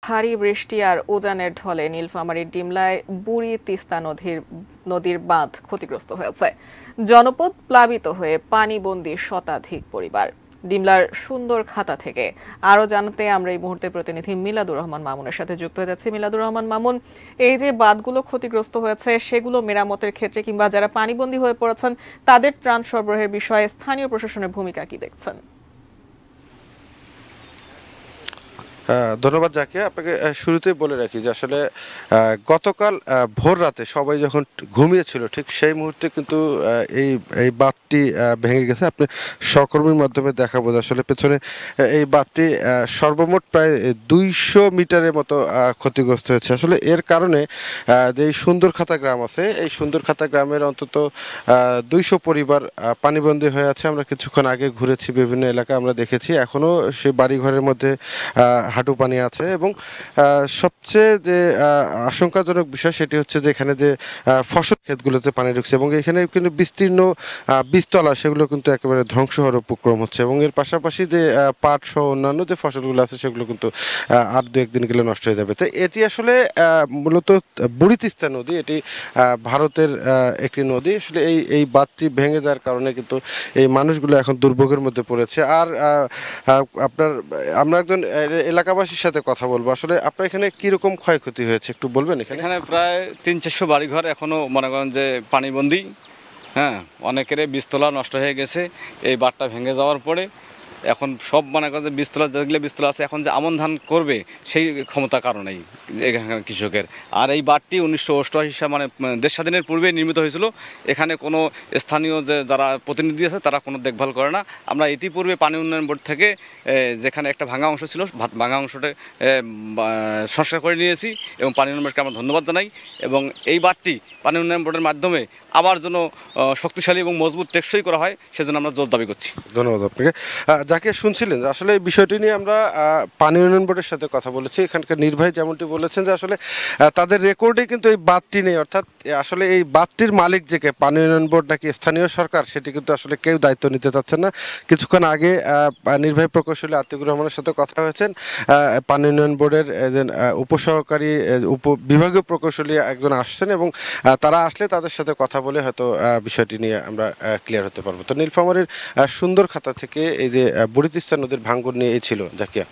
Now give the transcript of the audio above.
ভারী বৃষ্টি আর উজানের ঢলে নীলফামারীর ডিমলায় বুড়ি তিস্তা নদীর বাঁধ ক্ষতিগ্রস্ত হয়েছে। জনপদ প্লাবিত হয়ে পানিবন্দী শতাধিক পরিবার। ডিমলার সুন্দর খাতা থেকে আরো জানাতে আমরা এই মুহূর্তে প্রতিনিধি মিলাদুর রহমান মামুনের সাথে যুক্ত হয়ে যাচ্ছি। মিলাদুর রহমান মামুন, এই যে বাঁধগুলো ক্ষতিগ্রস্ত হয়েছে সেগুলো মেরামতের ক্ষেত্রে কিংবা যারা পানিবন্দী হয়ে পড়েছেন তাদের ত্রাণ সরবরাহের বিষয়ে স্থানীয় প্রশাসনের ভূমিকা কি দেখছেন? ধন্যবাদ জাকিয়া। আপনাকে শুরুতেই বলে রাখি যে আসলে গতকাল ভোর রাতে সবাই যখন ঘুমিয়েছিল ঠিক সেই মুহূর্তে কিন্তু এই এই বাঁধটি ভেঙে গেছে। আপনি সহকর্মীর মাধ্যমে দেখাবো যে আসলে পেছনে এই বাঁধটি সর্বমোট প্রায় 200 মিটারের মতো ক্ষতিগ্রস্ত হয়েছে। আসলে এর কারণে যে এই সুন্দরখাতা গ্রাম আছে, এই সুন্দরখাতা গ্রামের অন্তত 200 পরিবার পানিবন্দী হয়ে আছে। আমরা কিছুক্ষণ আগে ঘুরেছি বিভিন্ন এলাকা, আমরা দেখেছি এখনও সেই বাড়িঘরের মধ্যে হাঁটু পানি আছে। এবং সবচেয়ে যে আশঙ্কাজনক বিষয় সেটি হচ্ছে যে এখানে যে ফসল ক্ষেতগুলোতে পানি ঢুকছে এবং এখানে কিন্তু বিস্তীর্ণ বীজতলা সেগুলো কিন্তু একেবারে ধ্বংস হওয়ার উপক্রম হচ্ছে এবং এর পাশাপাশি যে পাট সহ অন্যান্য যে ফসলগুলো আছে সেগুলো কিন্তু আর দু একদিন গেলে নষ্ট হয়ে যাবে। তো এটি আসলে মূলত বুড়ি তিস্তা নদী, এটি ভারতের একটি নদী। আসলে এই বাঁধটি ভেঙে যাওয়ার কারণে কিন্তু এই মানুষগুলো এখন দুর্ভোগের মধ্যে পড়েছে। আর আমরা একজন এলাকাবাসীর সাথে কথা বলবো। আসলে আপনার এখানে কিরকম ক্ষয়ক্ষতি হয়েছে একটু বলবেন? এখানে প্রায় 300-400 বাড়িঘর এখনো মনে করেন যে পানিবন্দী। হ্যাঁ, অনেকেরই বীজতলা নষ্ট হয়ে গেছে এই বাঁধটা ভেঙে যাওয়ার পরে। এখন সব মনে করেন যে বীজতলা, যেগুলো বীজতলা আছে এখন যে আমন ধান করবে সেই ক্ষমতা কারণেই এখানকার কৃষকের। আর এই বাঁধটি 1988 সালে মানে দেশ স্বাধীনের পূর্বে নির্মিত হয়েছিল। এখানে কোনো স্থানীয় যে যারা প্রতিনিধি আছে তারা কোনো দেখভাল করে না। আমরা ইতিপূর্বে পানি উন্নয়ন বোর্ড থেকে যেখানে একটা ভাঙা অংশ ছিল ভাঙা অংশটা সংস্কার করে নিয়েছি এবং পানি উন্নয়ন বোর্ডকে আমরা ধন্যবাদ জানাই। এবং এই বাঁধটি পানি উন্নয়ন বোর্ডের মাধ্যমে আবার যেন শক্তিশালী এবং মজবুত টেকসই করা হয় সেজন্য আমরা জোর দাবি করছি। ধন্যবাদ আপনাকে। যাকে শুনছিলেন আসলে এই বিষয়টি নিয়ে আমরা পানি উন্নয়ন বোর্ডের সাথে কথা বলেছি। এখানকার নির্বাহী যেমনটি বলেছেন যে আসলে তাদের রেকর্ডে কিন্তু এই বাঁধটি নেই, অর্থাৎ আসলে এই বাঁধটির মালিক যে কে, পানি উন্নয়ন বোর্ড নাকি স্থানীয় সরকার, সেটি কিন্তু আসলে কেউ দায়িত্ব নিতে চাচ্ছেন না। কিছুক্ষণ আগে নির্বাহী প্রকৌশলী আতিকুর রহমানের সাথে কথা হয়েছেন। পানি উন্নয়ন বোর্ডের উপসহকারী বিভাগীয় প্রকৌশলী একজন আসছেন এবং তারা আসলে তাদের সাথে কথা বলে হয়তো বিষয়টি নিয়ে আমরা ক্লিয়ার হতে পারবো। তো নীলফামারীর সুন্দর খাতা থেকে এই যে বুড়ি তিস্তা নদীর ভাঙ্গন নিয়ে এই ছিল জাকিয়া।